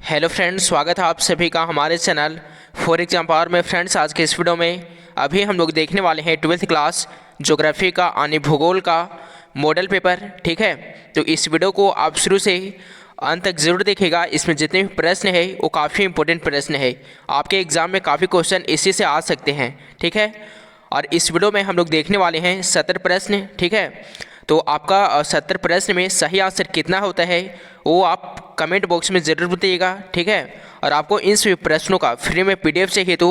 Hello friends, स्वागत है आप सभी का हमारे चैनल फॉर एग्जाम पावर में। फ्रेंड्स, आज के इस वीडियो में अभी हम लोग देखने वाले हैं 12th क्लास ज्योग्राफी का यानी भूगोल का मॉडल पेपर। ठीक है, तो इस वीडियो को आप शुरू से अंत तक ज़रूर देखिएगा। इसमें जितने भी प्रश्न है वो काफ़ी इंपॉर्टेंट प्रश्न है, आपके एग्ज़ाम में काफ़ी क्वेश्चन इसी से आ सकते हैं। ठीक है, और इस वीडियो में हम लोग देखने वाले हैं 70 प्रश्न। ठीक है, तो आपका 70 प्रश्न में सही आंसर कितना होता है वो आप कमेंट बॉक्स में ज़रूर बताइएगा। ठीक है, और आपको इन सभी प्रश्नों का फ्री में PDF चाहिए तो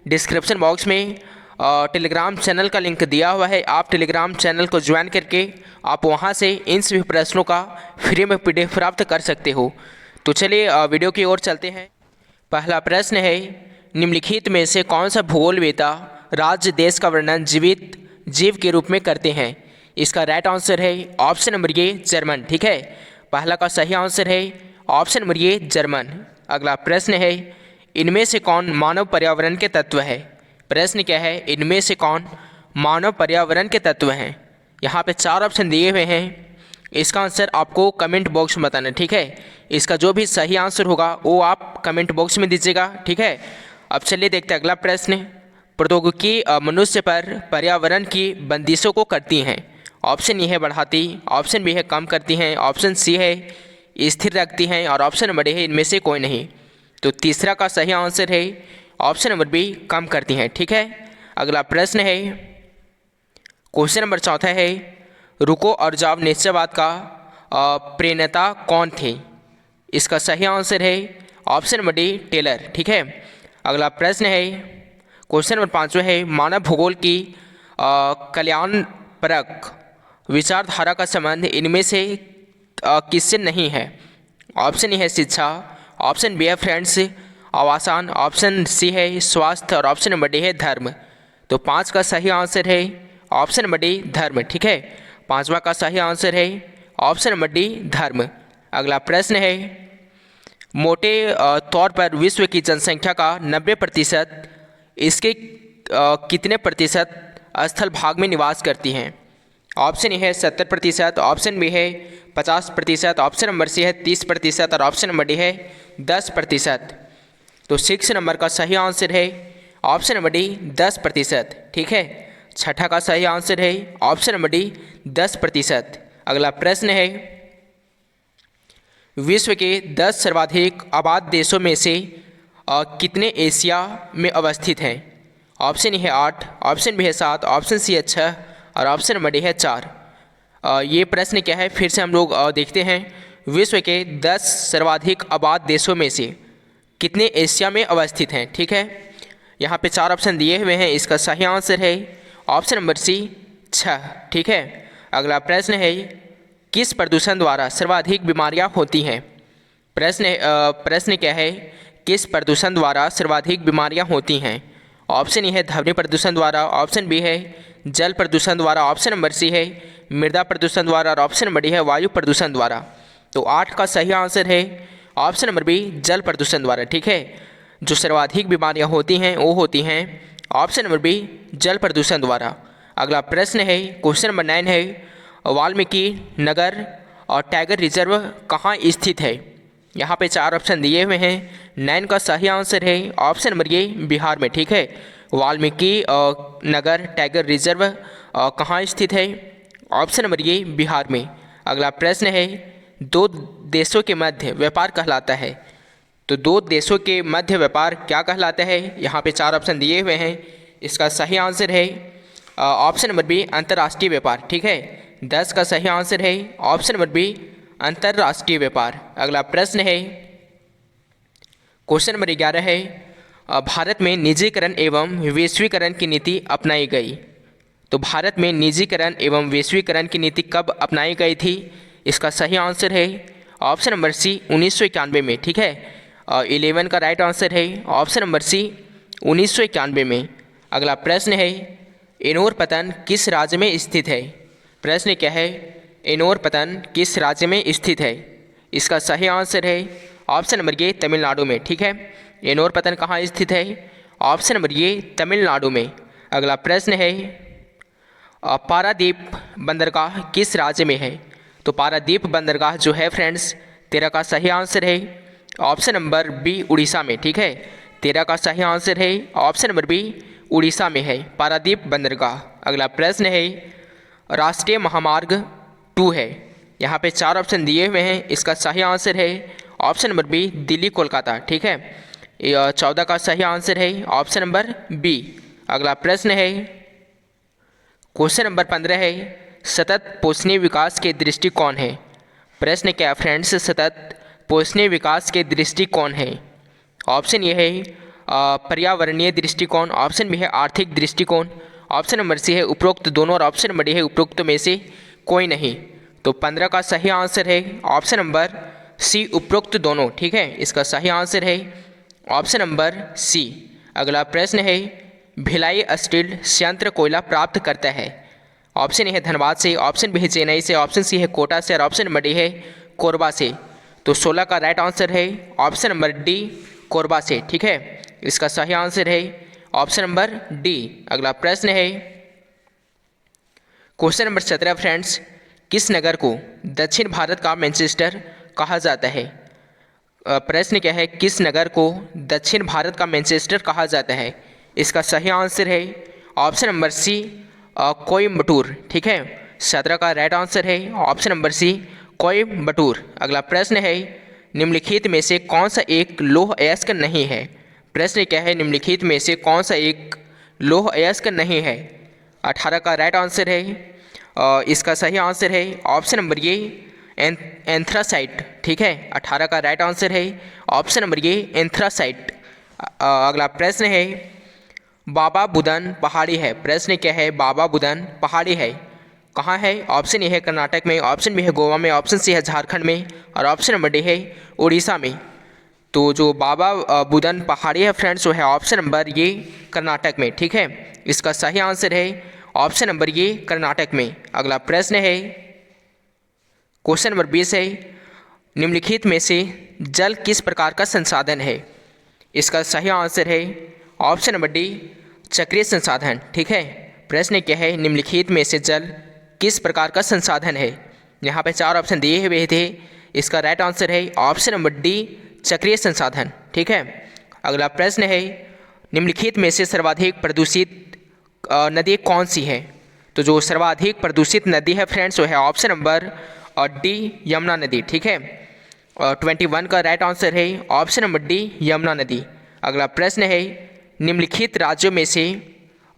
डिस्क्रिप्शन बॉक्स में टेलीग्राम चैनल का लिंक दिया हुआ है। आप टेलीग्राम चैनल को ज्वाइन करके आप वहां से इन सभी प्रश्नों का फ्री में PDF प्राप्त कर सकते हो। तो चलिए वीडियो की ओर चलते हैं। पहला प्रश्न है, निम्नलिखित में से कौन सा भूगोलवेत्ता राज्य देश का वर्णन जीवित जीव के रूप में करते हैं? इसका राइट आंसर है ऑप्शन नंबर ए जर्मन। ठीक है, पहला का सही आंसर है ऑप्शन नंबर ए जर्मन। अगला प्रश्न है, इनमें से कौन मानव पर्यावरण के तत्व है? प्रश्न क्या है, इनमें से कौन मानव पर्यावरण के तत्व हैं? यहाँ पे 4 ऑप्शन दिए हुए हैं, इसका आंसर आपको कमेंट बॉक्स में बताना। ठीक है, इसका जो भी सही आंसर होगा वो आप कमेंट बॉक्स में दीजिएगा। ठीक है, अब चलिए देखते हैं अगला प्रश्न। प्रौद्योगिकी मनुष्य पर पर्यावरण की बंदिशों को करती हैं। ऑप्शन ए है बढ़ाती, ऑप्शन बी है कम करती हैं, ऑप्शन सी है स्थिर रखती हैं, और ऑप्शन नंबर डी है इनमें से कोई नहीं। तो तीसरा का सही आंसर है ऑप्शन नंबर बी कम करती हैं। ठीक है, अगला प्रश्न है, क्वेश्चन नंबर चौथा है, रुको और जाओ निश्चयवाद का प्रणेता कौन थे? इसका सही आंसर है ऑप्शन नंबर डी टेलर। ठीक है, अगला प्रश्न है, क्वेश्चन नंबर 5 है, मानव भूगोल की कल्याणपरक विचारधारा का संबंध इनमें से किससे नहीं है? ऑप्शन ए है शिक्षा, ऑप्शन बी है फ्रेंड्स आवासन, ऑप्शन सी है स्वास्थ्य, और ऑप्शन नंबर डी है धर्म। तो 5 का सही आंसर है ऑप्शन नंबर डी धर्म। ठीक है, 5वां का सही आंसर है ऑप्शन नंबर डी धर्म। अगला प्रश्न है, मोटे तौर पर विश्व की जनसंख्या का 90% इसके कितने प्रतिशत स्थल भाग में निवास करती हैं? ऑप्शन ए है 70%, ऑप्शन बी है 50%, ऑप्शन नंबर सी है 30%, और ऑप्शन नंबर डी है 10%। तो 6 नंबर का सही आंसर है ऑप्शन नंबर डी 10%। ठीक है, छठा का सही आंसर है ऑप्शन नंबर डी 10%। अगला प्रश्न है, विश्व के 10 सर्वाधिक आबाद देशों में से कितने एशिया में अवस्थित हैं? ऑप्शन ए है 8, ऑप्शन बी है 7, ऑप्शन सी है 6, और ऑप्शन नंबर डी है 4। ये प्रश्न क्या है, फिर से हम लोग देखते हैं। विश्व के 10 सर्वाधिक आबाद देशों में से कितने एशिया में अवस्थित हैं? ठीक है, यहाँ पे 4 ऑप्शन दिए हुए हैं, इसका सही आंसर है ऑप्शन नंबर सी 6। ठीक है, अगला प्रश्न है, किस प्रदूषण द्वारा सर्वाधिक बीमारियाँ होती हैं? प्रश्न क्या है, किस प्रदूषण द्वारा सर्वाधिक बीमारियाँ होती हैं? ऑप्शन ए है ध्वनि प्रदूषण द्वारा, ऑप्शन बी है जल प्रदूषण द्वारा, ऑप्शन नंबर सी है मृदा प्रदूषण द्वारा, और ऑप्शन नंबर डी है वायु प्रदूषण द्वारा। तो 8 का सही आंसर है ऑप्शन नंबर बी जल प्रदूषण द्वारा। ठीक है, जो सर्वाधिक बीमारियां होती हैं वो होती हैं ऑप्शन नंबर बी जल प्रदूषण द्वारा। अगला प्रश्न है, क्वेश्चन नंबर 9 है, वाल्मीकि नगर और टाइगर रिजर्व कहाँ स्थित है? यहाँ पे 4 ऑप्शन दिए हुए हैं, 9 का सही आंसर है ऑप्शन नंबर ए बिहार में। ठीक है, वाल्मीकि नगर टाइगर रिजर्व कहाँ स्थित है? ऑप्शन नंबर ए बिहार में। अगला प्रश्न है, 2 देशों के मध्य व्यापार कहलाता है। तो 2 देशों के मध्य व्यापार क्या कहलाता है? यहाँ पे 4 ऑप्शन दिए हुए हैं, इसका सही आंसर है ऑप्शन नंबर बी अंतर्राष्ट्रीय व्यापार। ठीक है, 10 का सही आंसर है ऑप्शन नंबर बी अंतर्राष्ट्रीय व्यापार। अगला प्रश्न है, क्वेश्चन नंबर 11 है, भारत में निजीकरण एवं वैश्वीकरण की नीति अपनाई गई। तो भारत में निजीकरण एवं वैश्वीकरण की नीति कब अपनाई गई थी? इसका सही आंसर है ऑप्शन नंबर सी 1991 में। ठीक है, 11 का राइट आंसर है ऑप्शन नंबर सी 1991 में। अगला प्रश्न है, एनोर पतन किस राज्य में स्थित है? प्रश्न क्या है, एनोर पतन किस राज्य में स्थित है? इसका सही आंसर है ऑप्शन नंबर ए तमिलनाडु में। ठीक है, एनोर पतन कहाँ स्थित है? ऑप्शन नंबर ए तमिलनाडु में। अगला प्रश्न है, पारादीप बंदरगाह किस राज्य में है? तो पारादीप बंदरगाह जो है फ्रेंड्स 13 का सही आंसर है ऑप्शन नंबर बी उड़ीसा में, ठीक है। 13 का सही आंसर है ऑप्शन नंबर बी, उड़ीसा में है पारादीप बंदरगाह। अगला प्रश्न है राष्ट्रीय महामार्ग 2 है। यहाँ पे 4 ऑप्शन दिए हुए हैं, इसका सही आंसर है option number B, Delhi Kolkata, ठीक है। 14 का सही आंसर है ऑप्शन नंबर बी। अगला प्रश्न है क्वेश्चन नंबर 15 है सतत पोषणीय विकास के दृष्टिकोण है। प्रश्न क्या है फ्रेंड्स, सतत पोषणीय विकास के दृष्टिकोण है। ऑप्शन ये है पर्यावरणीय दृष्टिकोण, ऑप्शन बी है आर्थिक दृष्टिकोण, ऑप्शन नंबर सी है उपरोक्त दोनों और ऑप्शन नंबर डी है उपरोक्त में से कोई नहीं। तो 15 का सही आंसर है ऑप्शन नंबर सी, उपरोक्त दोनों, ठीक है। इसका सही आंसर है ऑप्शन नंबर सी। अगला प्रश्न है भिलाई स्टील संयंत्र कोयला प्राप्त करता है। ऑप्शन ए है धनबाद से, ऑप्शन बी है चेन्नई से, ऑप्शन सी है कोटा से और ऑप्शन नंबर डी है कोरबा से। तो 16 का राइट आंसर है ऑप्शन नंबर डी, कोरबा से, ठीक है। इसका सही आंसर है ऑप्शन नंबर डी। अगला प्रश्न है क्वेश्चन नंबर 17 फ्रेंड्स, किस नगर को दक्षिण भारत का मैनचेस्टर कहा जाता है। प्रश्न क्या है, किस नगर को दक्षिण भारत का मैनचेस्टर कहा जाता है। इसका सही आंसर है ऑप्शन नंबर सी, कोयम्बटूर, ठीक है। 17 का राइट आंसर है ऑप्शन नंबर सी, कोयम्बटूर। अगला प्रश्न है निम्नलिखित में से कौन सा एक लौह अयस्क नहीं है। प्रश्न क्या है, निम्नलिखित में से कौन सा एक लौह अयस्क नहीं है। 18 का राइट आंसर है इसका सही आंसर है ऑप्शन नंबर ये, एंथ्रासाइट, ठीक है। 18 का राइट आंसर है ऑप्शन नंबर ये, एंथ्रासाइट। अगला प्रश्न है बाबा बुदन पहाड़ी है। प्रश्न क्या है, बाबा बुदन पहाड़ी है कहाँ है। ऑप्शन ए है कर्नाटक में, ऑप्शन बी है गोवा में, ऑप्शन सी है झारखंड में और ऑप्शन नंबर डी है उड़ीसा में। तो जो बाबा बुदन पहाड़ी है फ्रेंड्स, वो है ऑप्शन नंबर ये, कर्नाटक में, ठीक है। इसका सही आंसर है ऑप्शन नंबर ये, कर्नाटक में। अगला प्रश्न है क्वेश्चन नंबर 20 है निम्नलिखित में से जल किस प्रकार का संसाधन है। इसका सही आंसर है ऑप्शन नंबर डी, चक्रीय संसाधन, ठीक है। प्रश्न क्या है, निम्नलिखित में से जल किस प्रकार का संसाधन है। यहाँ पे 4 ऑप्शन दिए हुए थे, इसका राइट आंसर है ऑप्शन नंबर डी, चक्रीय संसाधन, ठीक है। अगला प्रश्न है निम्नलिखित में से सर्वाधिक प्रदूषित नदी कौन सी है। तो जो सर्वाधिक प्रदूषित नदी है फ्रेंड्स, वो है ऑप्शन नंबर डी, यमुना नदी, ठीक है। 21 का राइट आंसर है ऑप्शन नंबर डी, यमुना नदी। अगला प्रश्न है निम्नलिखित राज्यों में से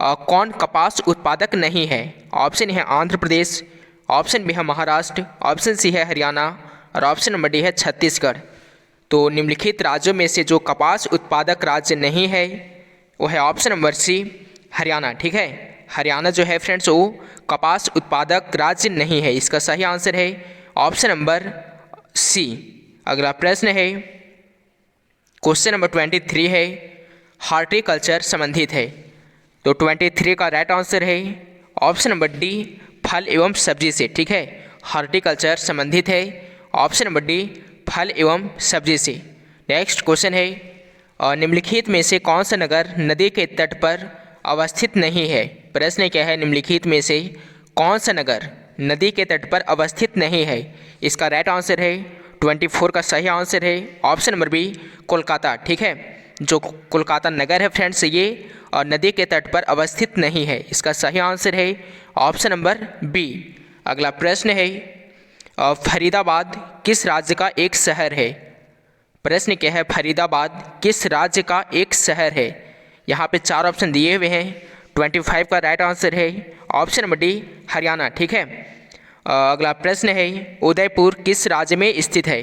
कौन कपास उत्पादक नहीं है। ऑप्शन है आंध्र प्रदेश, ऑप्शन बी है महाराष्ट्र, ऑप्शन सी है हरियाणा और ऑप्शन नंबर डी है छत्तीसगढ़। तो निम्नलिखित राज्यों में से जो कपास उत्पादक राज्य नहीं है वो है ऑप्शन नंबर सी, हरियाणा, ठीक है। हरियाणा जो है फ्रेंड्स वो कपास उत्पादक राज्य नहीं है। इसका सही आंसर है ऑप्शन नंबर सी। अगला प्रश्न है क्वेश्चन नंबर 23 है हॉर्टिकल्चर संबंधित है। तो 23 का राइट आंसर है ऑप्शन नंबर डी, फल एवं सब्जी से, ठीक है। हॉर्टिकल्चर संबंधित है ऑप्शन नंबर डी, फल एवं सब्जी से। नेक्स्ट क्वेश्चन है निम्नलिखित में से कौन सा नगर नदी के तट पर अवस्थित नहीं है। प्रश्न क्या है, निम्नलिखित में से कौन सा नगर नदी के तट पर अवस्थित नहीं है। इसका राइट आंसर है 24 का सही आंसर है ऑप्शन नंबर बी, कोलकाता, ठीक है। जो कोलकाता नगर है फ्रेंड्स ये नदी के तट पर अवस्थित नहीं है। इसका सही आंसर है ऑप्शन नंबर बी। अगला प्रश्न है फरीदाबाद किस राज्य का एक शहर है। प्रश्न क्या है, फरीदाबाद किस राज्य का एक शहर है। यहाँ पे 4 ऑप्शन दिए हुए हैं। 25 का राइट आंसर है ऑप्शन नंबर डी, हरियाणा, ठीक है। अगला प्रश्न है उदयपुर किस राज्य में स्थित है।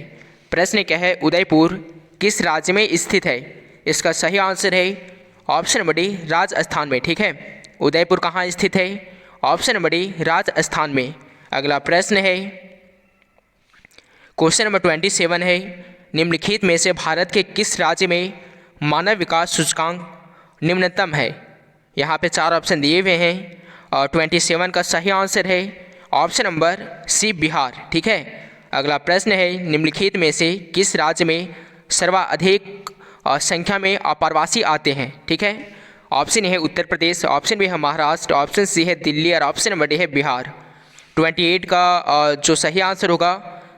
प्रश्न क्या है, उदयपुर किस राज्य में स्थित है। इसका सही आंसर है ऑप्शन नंबर डी, राजस्थान में, ठीक है। उदयपुर कहाँ स्थित है, ऑप्शन नंबर डी, राजस्थान में। अगला प्रश्न है क्वेश्चन नंबर 27 है निम्नलिखित में से भारत के किस राज्य में मानव विकास सूचकांक निम्नतम है। यहाँ पे 4 ऑप्शन दिए हुए हैं और 27 का सही आंसर है ऑप्शन नंबर सी, बिहार, ठीक है। अगला प्रश्न है निम्नलिखित में से किस राज्य में सर्वाधिक संख्या में अप्रवासी आते हैं, ठीक है। ऑप्शन ए है उत्तर प्रदेश, ऑप्शन बी है महाराष्ट्र, ऑप्शन सी है दिल्ली और ऑप्शन नंबर डी है बिहार। 28 का जो सही आंसर होगा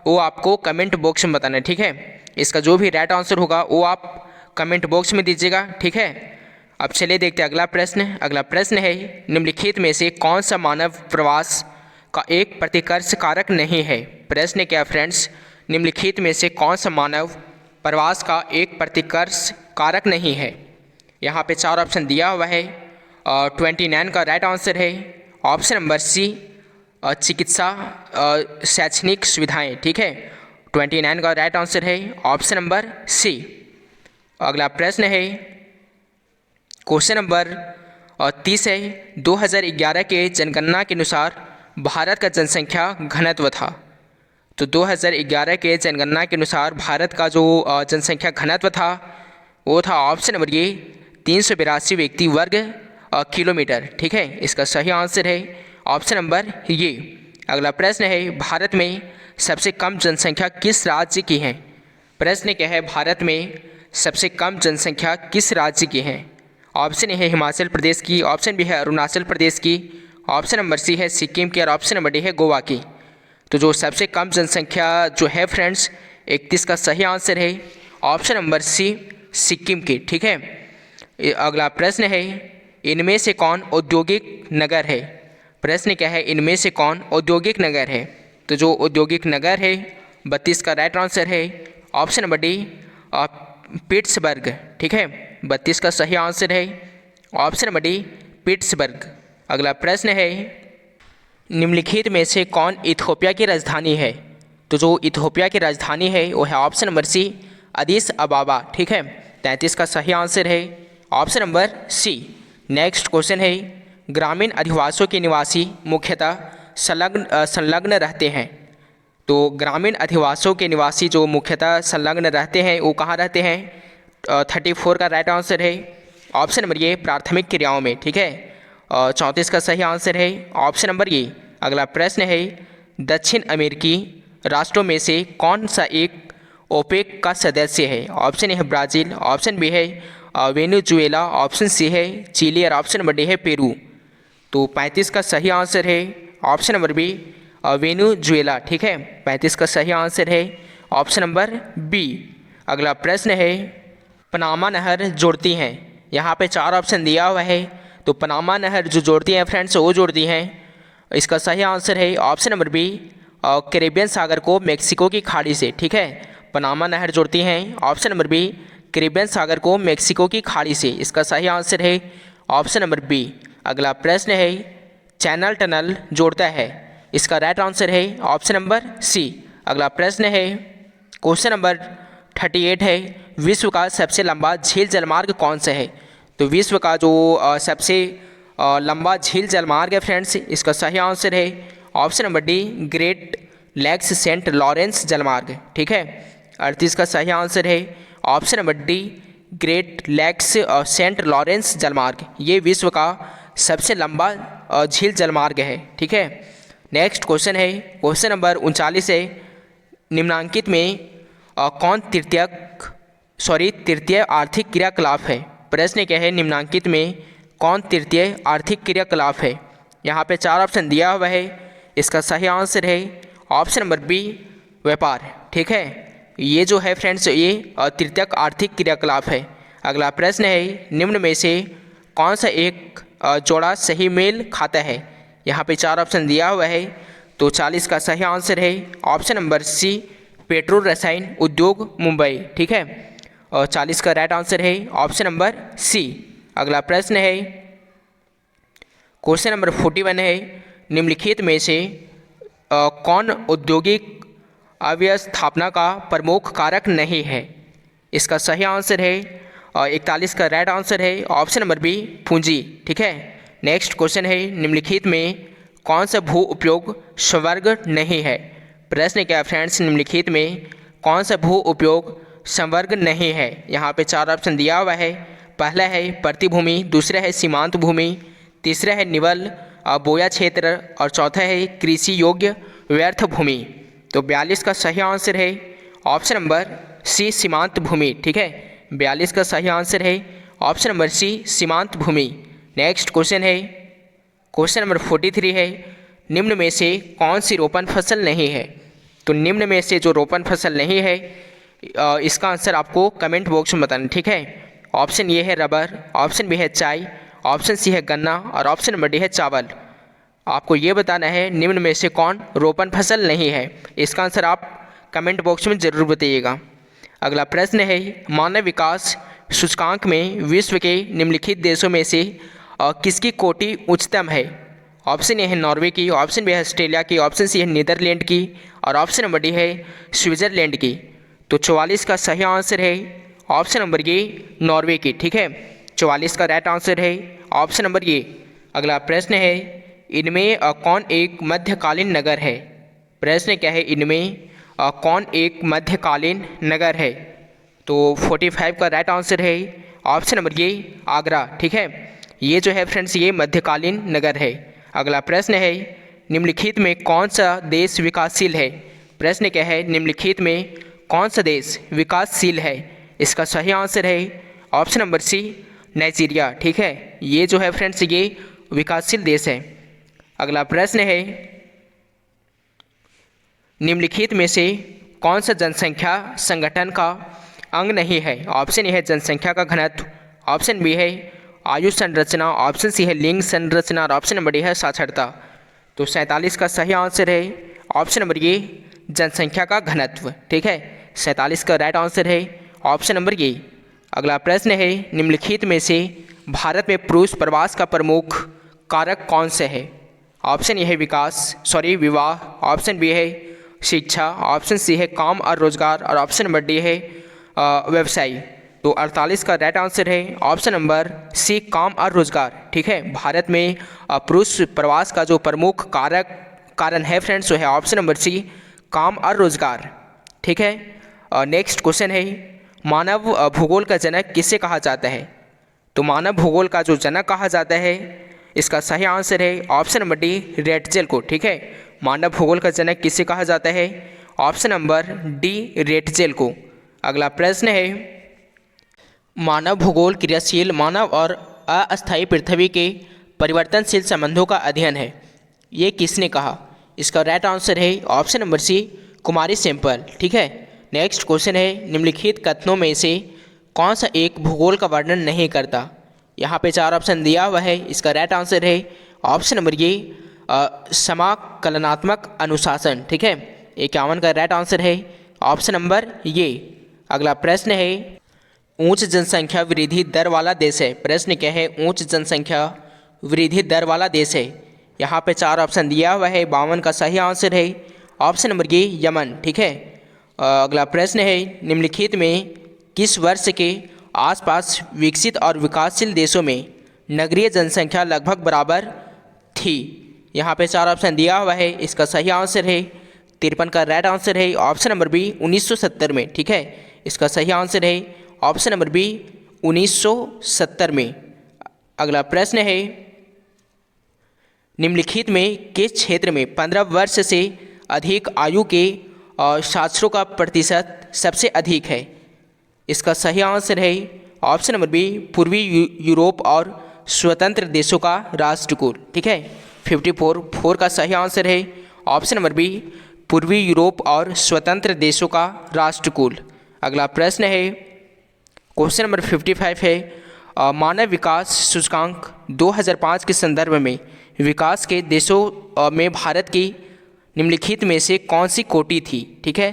वो आपको कमेंट बॉक्स में बताना है, ठीक है। इसका जो भी राइट आंसर होगा वो आप कमेंट बॉक्स में दीजिएगा, ठीक है। अब चलिए देखते हैं अगला प्रश्न। अगला प्रश्न है, निम्नलिखित में से कौन सा मानव प्रवास का एक प्रतिकर्ष कारक नहीं है। प्रश्न क्या फ्रेंड्स, निम्नलिखित में से कौन सा मानव प्रवास का एक प्रतिकर्ष कारक नहीं है। यहाँ पे 4 ऑप्शन दिया हुआ है। 29 का राइट आंसर है ऑप्शन नंबर सी, चिकित्सा शैक्षणिक सुविधाएं, ठीक है। 29 का राइट आंसर है ऑप्शन नंबर सी। अगला प्रश्न है, क्वेश्चन नंबर 30 है, 2011 के जनगणना के अनुसार भारत का जनसंख्या घनत्व था। तो 2011 के जनगणना के अनुसार भारत का जो जनसंख्या घनत्व था वो था ऑप्शन नंबर ये 382 व्यक्ति वर्ग किलोमीटर, ठीक है। इसका सही आंसर है ऑप्शन नंबर ये। अगला प्रश्न है, भारत में सबसे कम जनसंख्या किस राज्य की है। प्रश्न क्या है, भारत में सबसे कम जनसंख्या किस राज्य की है। ऑप्शन ए है हिमाचल प्रदेश की, ऑप्शन बी है अरुणाचल प्रदेश की, ऑप्शन नंबर सी है सिक्किम की और ऑप्शन नंबर डी है गोवा की। तो जो सबसे कम जनसंख्या जो है फ्रेंड्स 31 का सही आंसर है ऑप्शन नंबर सी, सिक्किम की, ठीक है। अगला प्रश्न है, इनमें से कौन औद्योगिक नगर है। प्रश्न क्या है, इनमें से कौन औद्योगिक नगर है। तो जो औद्योगिक नगर है 32 का राइट आंसर है ऑप्शन नंबर डी, पिट्सबर्ग, ठीक है। 32 का सही आंसर है ऑप्शन नंबर डी, पिट्सबर्ग। अगला प्रश्न है, निम्नलिखित में से कौन इथियोपिया की राजधानी है। तो जो इथियोपिया की राजधानी है वो है ऑप्शन नंबर सी, अदीस अबाबा, ठीक है। 33 का सही आंसर है option number C. Next question है, ग्रामीण अधिवासियों के निवासी मुख्यतः संलग्न रहते हैं। तो ग्रामीण अधिवासियों के निवासी जो मुख्यतः संलग्न रहते हैं वो कहाँ रहते हैं। 34 का राइट आंसर है ऑप्शन नंबर ये, प्राथमिक क्रियाओं में, ठीक है। 34 का सही आंसर है ऑप्शन नंबर ये। अगला प्रश्न है, दक्षिण अमेरिकी राष्ट्रों में से कौन सा एक ओपेक का सदस्य है। ऑप्शन ए है ब्राज़ील, ऑप्शन बी है वेनेजुएला, ऑप्शन सी है चिली और ऑप्शन नंबर डी है पेरू। तो 35 का सही आंसर है ऑप्शन नंबर बी, वेनेजुएला, ठीक है। 35 का सही आंसर है ऑप्शन नंबर बी। अगला प्रश्न है, पनामा नहर जोड़ती हैं। यहाँ पे 4 ऑप्शन दिया हुआ है। तो पनामा नहर जो जोड़ती हैं फ्रेंड्स वो जोड़ती हैं। इसका सही आंसर है ऑप्शन नंबर बी, कैरेबियन सागर को मेक्सिको की खाड़ी से, ठीक है। पनामा नहर जोड़ती हैं ऑप्शन नंबर बी, कैरेबियन सागर को मेक्सिको की खाड़ी से। इसका सही आंसर है ऑप्शन नंबर बी। अगला प्रश्न है, चैनल टनल जोड़ता है। इसका राइट आंसर है ऑप्शन नंबर सी। अगला प्रश्न है, क्वेश्चन नंबर 38 है, विश्व का सबसे लंबा झील जलमार्ग कौन सा है। तो विश्व का जो सबसे लंबा झील जलमार्ग है फ्रेंड्स, इसका सही आंसर है option number D, Great Lakes Saint Lawrence जलमार्ग, ठीक है। 38 का सही आंसर है option number D, Great Lakes Saint Lawrence जलमार्ग। ये विश्व का सबसे लंबा झील जलमार्ग है, ठीक है। नेक्स्ट क्वेश्चन है, क्वेश्चन नंबर 39 है, निम्नांकित में कौन तृतीय आर्थिक क्रियाकलाप है। प्रश्न क्या है, निम्नांकित में कौन तृतीय आर्थिक क्रियाकलाप है। यहाँ पे 4 ऑप्शन दिया हुआ है। इसका सही आंसर है ऑप्शन नंबर बी, व्यापार, ठीक है। ये जो है फ्रेंड्स ये तृतीयक आर्थिक क्रियाकलाप है। अगला प्रश्न है, निम्न में से कौन सा एक जोड़ा सही मेल खाता है। यहाँ पे 4 ऑप्शन दिया हुआ है। तो 40 का सही आंसर है ऑप्शन नंबर सी, पेट्रोल रसायन उद्योग मुंबई, ठीक है। और 40 का राइट आंसर है ऑप्शन नंबर सी। अगला प्रश्न है, क्वेश्चन नंबर 41 है, निम्नलिखित में से कौन औद्योगिक अव्यवस्थापना का प्रमुख कारक नहीं है। इसका सही आंसर है 41 का राइट आंसर है ऑप्शन नंबर बी, पूंजी, ठीक है। नेक्स्ट क्वेश्चन है, निम्नलिखित में कौन सा भू उपयोग संवर्ग नहीं है। प्रश्न क्या है फ्रेंड्स, निम्नलिखित में कौन सा भू उपयोग संवर्ग नहीं है। यहाँ पे 4 ऑप्शन दिया हुआ है। पहला है प्रतिभूमि, दूसरा है सीमांत भूमि, तीसरा है निवल बोया क्षेत्र और चौथा है कृषि योग्य व्यर्थ भूमि। तो 42 का सही आंसर है ऑप्शन नंबर सी, सीमांत भूमि, ठीक है। 42 का सही आंसर है ऑप्शन नंबर सी, सीमांत भूमि। नेक्स्ट क्वेश्चन है, क्वेश्चन नंबर 43 है, निम्न में से कौन सी रोपण फसल नहीं है। तो निम्न में से जो रोपण फसल नहीं है इसका आंसर आपको कमेंट बॉक्स में बताना, ठीक है। ऑप्शन ए है रबर, ऑप्शन बी है चाय, ऑप्शन सी है गन्ना और ऑप्शन नंबर डी है चावल। आपको ये बताना है निम्न में से कौन रोपण फसल नहीं है। इसका आंसर आप कमेंट बॉक्स में ज़रूर बताइएगा। अगला प्रश्न है, मानव विकास सूचकांक में विश्व के निम्नलिखित देशों में से किसकी कोटि उच्चतम है। ऑप्शन ए है नॉर्वे की, ऑप्शन बी है ऑस्ट्रेलिया की, ऑप्शन सी है नीदरलैंड की और ऑप्शन नंबर डी है स्विट्ज़रलैंड की। तो 44 का सही आंसर है ऑप्शन नंबर ए नॉर्वे की, ठीक है। 44 का राइट आंसर है ऑप्शन नंबर ए। अगला प्रश्न है, इनमें कौन एक मध्यकालीन नगर है। प्रश्न क्या है, इनमें कौन एक मध्यकालीन नगर है। तो 45 का राइट आंसर है ऑप्शन नंबर ए आगरा, ठीक है। ये जो है फ्रेंड्स ये मध्यकालीन नगर है। अगला प्रश्न है, निम्नलिखित में कौन सा देश विकासशील है। प्रश्न क्या है, निम्नलिखित में कौन सा देश विकासशील है। इसका सही आंसर है ऑप्शन नंबर सी नाइजीरिया, ठीक है। ये जो है फ्रेंड्स ये विकासशील देश है। अगला प्रश्न है, निम्नलिखित में से कौन सा जनसंख्या संगठन का अंग नहीं है। ऑप्शन ए है जनसंख्या का घनत्व, ऑप्शन बी है आयु संरचना, ऑप्शन सी है लिंग संरचना और ऑप्शन नंबर डी है साक्षरता। तो 47 का सही आंसर है ऑप्शन नंबर ए जनसंख्या का घनत्व, ठीक है। 47 का राइट आंसर है ऑप्शन नंबर ए। अगला प्रश्न है, निम्नलिखित में से भारत में पुरुष प्रवास का प्रमुख कारक कौन से है। ऑप्शन ए है विवाह, ऑप्शन बी है शिक्षा, ऑप्शन सी है काम और रोजगार और ऑप्शन नंबर डी है व्यवसाय। तो 48 का राइट आंसर है ऑप्शन नंबर सी काम और रोजगार, ठीक है। भारत में पुरुष प्रवास का जो प्रमुख कारण है फ्रेंड्स वो है ऑप्शन नंबर सी काम और रोजगार, ठीक है। नेक्स्ट क्वेश्चन है, मानव भूगोल का जनक किसे कहा जाता है। तो मानव भूगोल का जो जनक कहा जाता है इसका सही आंसर है ऑप्शन नंबर डी रेटजेल को, ठीक है। मानव भूगोल का जनक किसे कहा जाता है, ऑप्शन नंबर डी रेटजेल को। अगला प्रश्न है, मानव भूगोल क्रियाशील मानव और अस्थायी पृथ्वी के परिवर्तनशील संबंधों का अध्ययन है। ये किसने कहा। इसका राइट आंसर है ऑप्शन नंबर सी कुमारी सैंपल, ठीक है। नेक्स्ट क्वेश्चन है, निम्नलिखित कथनों में से कौन सा एक भूगोल का वर्णन नहीं करता। यहाँ पे 4 ऑप्शन दिया हुआ है। इसका राइट आंसर है ऑप्शन नंबर ये समाकलनात्मक अनुशासन, ठीक है। 51 का राइट आंसर है ऑप्शन नंबर ये। अगला प्रश्न है, उच्च जनसंख्या वृद्धि दर वाला देश है। प्रश्न क्या है, उच्च जनसंख्या वृद्धि दर वाला देश है। यहाँ पे 4 ऑप्शन दिया हुआ है। 52 का सही आंसर है ऑप्शन नंबर ये यमन, ठीक है। अगला प्रश्न है, निम्नलिखित में किस वर्ष के आसपास विकसित और विकासशील देशों में नगरीय जनसंख्या लगभग बराबर थी। यहाँ पे 4 ऑप्शन दिया हुआ है। इसका सही आंसर है 53 का राइट आंसर है ऑप्शन नंबर बी 1970 में, ठीक है। इसका सही आंसर है ऑप्शन नंबर बी 1970 में। अगला प्रश्न है, निम्नलिखित में किस क्षेत्र में 15 वर्ष से अधिक आयु के छात्रों का प्रतिशत सबसे अधिक है। इसका सही आंसर है ऑप्शन नंबर बी पूर्वी यूरोप और स्वतंत्र देशों का राष्ट्रकुल, ठीक है। 54 का सही आंसर है ऑप्शन नंबर बी पूर्वी यूरोप और स्वतंत्र देशों का राष्ट्रकुल। अगला प्रश्न है, क्वेश्चन नंबर 55 है, मानव विकास सूचकांक 2005 के संदर्भ में विकास के देशों में भारत की निम्नलिखित में से कौन सी कोटि थी, ठीक है।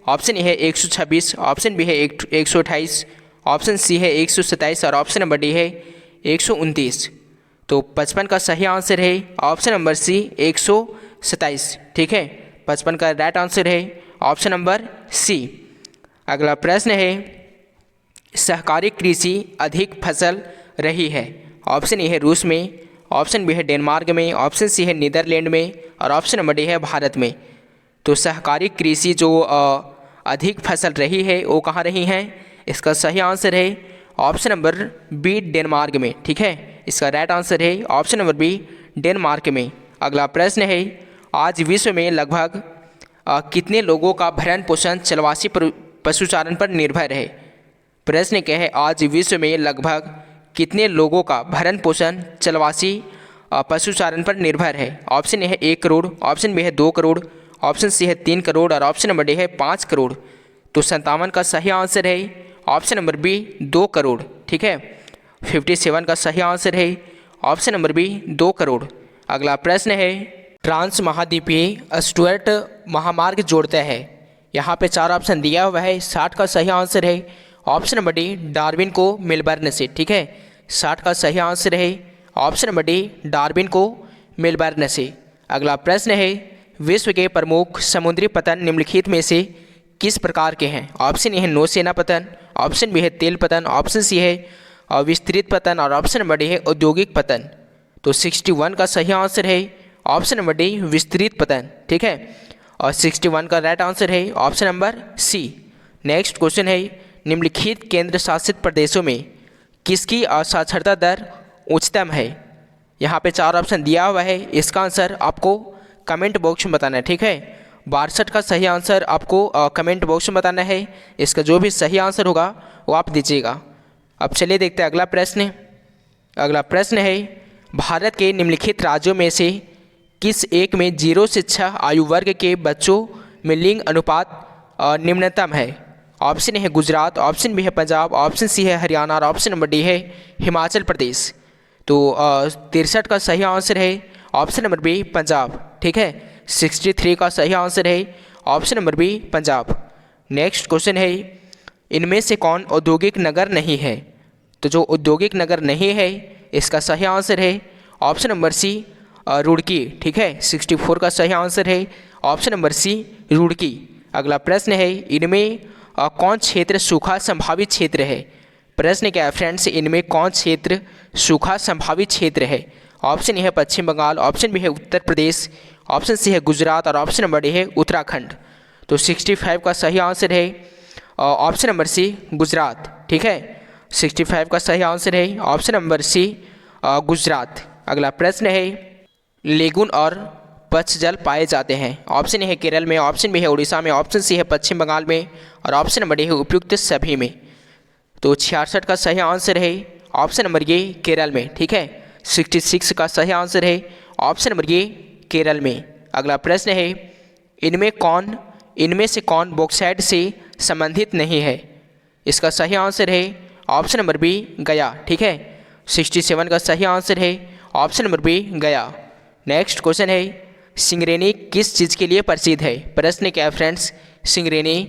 ऑप्शन ए है 126, ऑप्शन बी है 128, ऑप्शन सी है 127 और ऑप्शन नंबर डी है 129। तो 55 का सही आंसर है ऑप्शन नंबर सी 127, ठीक है। 55 का राइट आंसर है ऑप्शन नंबर सी। अगला प्रश्न है, सहकारी कृषि अधिक फसल रही है। ऑप्शन ए है रूस में, ऑप्शन बी है डेनमार्क में, ऑप्शन सी है नीदरलैंड में और ऑप्शन नंबर डी है भारत में। तो सहकारी कृषि जो अधिक फसल रही है वो कहाँ रही हैं। इसका सही आंसर है ऑप्शन नंबर बी डेनमार्क में, ठीक है। इसका राइट आंसर है ऑप्शन नंबर बी डेनमार्क में। अगला प्रश्न है, आज विश्व में लगभग कितने लोगों का भरण पोषण चलवासी पशुचारण पर निर्भर है। प्रश्न क्या है, आज विश्व में लगभग कितने लोगों का भरण पोषण चलवासी पशुचारण पर निर्भर है। ऑप्शन ए है 1 करोड़, ऑप्शन बी है 2 करोड़, ऑप्शन सी है 3 करोड़ और ऑप्शन नंबर डी है 5 करोड़। तो 57 का सही आंसर है ऑप्शन नंबर बी 2 करोड़। ठीक है, 57 का सही आंसर है ऑप्शन नंबर बी 2 करोड़। अगला प्रश्न है, ट्रांस महाद्वीपीय स्टुअर्ट महामार्ग जोड़ता है। यहाँ पे 4 ऑप्शन दिया हुआ है। 60 का सही आंसर है ऑप्शन नंबर डी डार्विन को मेलबर्न से। ठीक है, 60 का सही आंसर है ऑप्शन नंबर डी डार्विन को मेलबर्न से। अगला प्रश्न है, विश्व के प्रमुख समुद्री पतन निम्नलिखित में से किस प्रकार के हैं। ऑप्शन ए है नौसेना पतन, ऑप्शन बी है तेल पतन, ऑप्शन सी है विस्तृत पतन और ऑप्शन नंबर डी है औद्योगिक पतन। तो 61 का सही आंसर है ऑप्शन नंबर डी विस्तृत पतन। ठीक है, और 61 का राइट आंसर है option number C. Next question है, निम्नलिखित केंद्र शासित प्रदेशों में किसकी साक्षरता दर उच्चतम है। यहाँ पे 4 ऑप्शन दिया हुआ है। इसका आंसर आपको कमेंट बॉक्स में बताना है। ठीक है, 62 का सही आंसर आपको कमेंट बॉक्स में बताना है। इसका जो भी सही आंसर होगा वो आप दीजिएगा। अब चलिए देखते हैं अगला प्रश्न। अगला प्रश्न है, भारत के निम्नलिखित राज्यों में से किस एक में 0 से 6 आयु वर्ग के बच्चों में लिंग अनुपात निम्नतम है। ऑप्शन ए है गुजरात, ऑप्शन बी है पंजाब, ऑप्शन सी है हरियाणा और ऑप्शन नंबर डी है हिमाचल प्रदेश। तो 63 का सही आंसर है ऑप्शन नंबर बी पंजाब। ठीक है, 63 का सही आंसर है option number B Punjab. Next question है, इनमें से कौन औद्योगिक नगर नहीं है। तो जो औद्योगिक नगर नहीं है इसका सही आंसर है ऑप्शन नंबर सी रुड़की। ठीक है, 64 का सही आंसर है ऑप्शन नंबर सी रुड़की। अगला प्रश्न है, इनमें कौन क्षेत्र सूखा संभावित क्षेत्र है। प्रश्न क्या है फ्रेंड्स, इनमें कौन क्षेत्र सूखा संभावित क्षेत्र है। ऑप्शन ए है पश्चिम बंगाल, ऑप्शन बी है उत्तर प्रदेश, ऑप्शन सी है गुजरात और ऑप्शन नंबर डी है उत्तराखंड। तो 65 का सही आंसर है ऑप्शन नंबर सी गुजरात। ठीक है, 65 का सही आंसर है ऑप्शन नंबर सी गुजरात। अगला प्रश्न है, लेगुन और पक्षजल पाए जाते हैं। ऑप्शन ए है केरल में, ऑप्शन बी है उड़ीसा में, ऑप्शन सी है पश्चिम बंगाल में और ऑप्शन नंबर डी है उपयुक्त सभी में। तो 66 का सही आंसर है ऑप्शन नंबर ये केरल में। ठीक है, 66 का सही आंसर है ऑप्शन नंबर ये केरल में। अगला प्रश्न है, इनमें से कौन बॉक्साइट से संबंधित नहीं है। इसका सही आंसर है ऑप्शन नंबर बी गया। ठीक है, 67 का सही आंसर है ऑप्शन नंबर बी गया। नेक्स्ट क्वेश्चन है, सिंगरेनी किस चीज़ के लिए प्रसिद्ध है। प्रश्न क्या है फ्रेंड्स, सिंगरेनी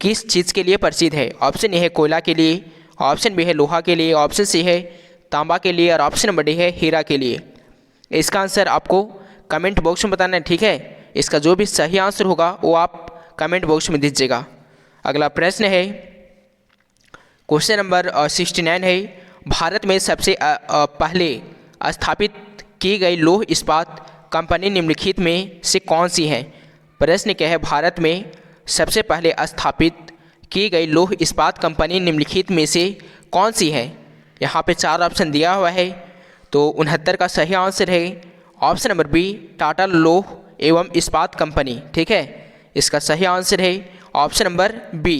किस चीज़ के लिए प्रसिद्ध है। ऑप्शन ए है कोयला के लिए, ऑप्शन बी है लोहा के लिए, ऑप्शन सी है तांबा के लिए और ऑप्शन नंबर डी है हीरा के लिए। इसका आंसर आपको कमेंट बॉक्स में बताना है। ठीक है, इसका जो भी सही आंसर होगा वो आप कमेंट बॉक्स में दीजिएगा। अगला प्रश्न है, क्वेश्चन नंबर 69 है, भारत में सबसे पहले स्थापित की गई लौह इस्पात कंपनी निम्नलिखित में से कौन सी है। प्रश्न क्या है, भारत में सबसे पहले स्थापित की गई लौह इस्पात कंपनी निम्नलिखित में से कौन सी है। यहाँ पे 4 ऑप्शन दिया हुआ है। तो 69 का सही आंसर है ऑप्शन नंबर बी टाटा लौह एवं इस्पात कंपनी। ठीक है, इसका सही आंसर है ऑप्शन नंबर बी।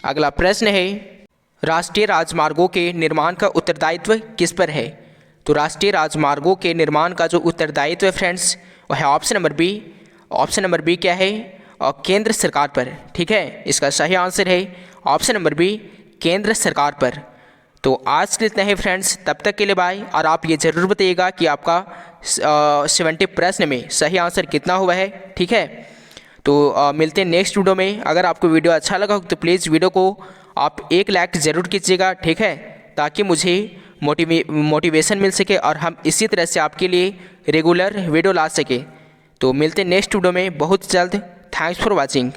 अगला प्रश्न है, राष्ट्रीय राजमार्गों के निर्माण का उत्तरदायित्व किस पर है। तो राष्ट्रीय राजमार्गों के निर्माण का जो उत्तरदायित्व है फ्रेंड्स वह है option number B. Option number B क्या है, और केंद्र सरकार पर। ठीक है, इसका सही आंसर है ऑप्शन नंबर बी केंद्र सरकार पर। तो आज के लिए इतना है फ्रेंड्स, तब तक के लिए बाय। और आप ये ज़रूर बताइएगा कि आपका 70 प्रश्न में सही आंसर कितना हुआ है। ठीक है, तो मिलते हैं नेक्स्ट वीडियो में। अगर आपको वीडियो अच्छा लगा हो तो प्लीज़ वीडियो को आप 1 लाइक ज़रूर कीजिएगा। ठीक है, ताकि मुझे मोटिवेशन मिल सके और हम इसी तरह से आपके लिए रेगुलर वीडियो ला सके। तो मिलते हैं नेक्स्ट वीडियो में बहुत जल्द। Thanks for watching.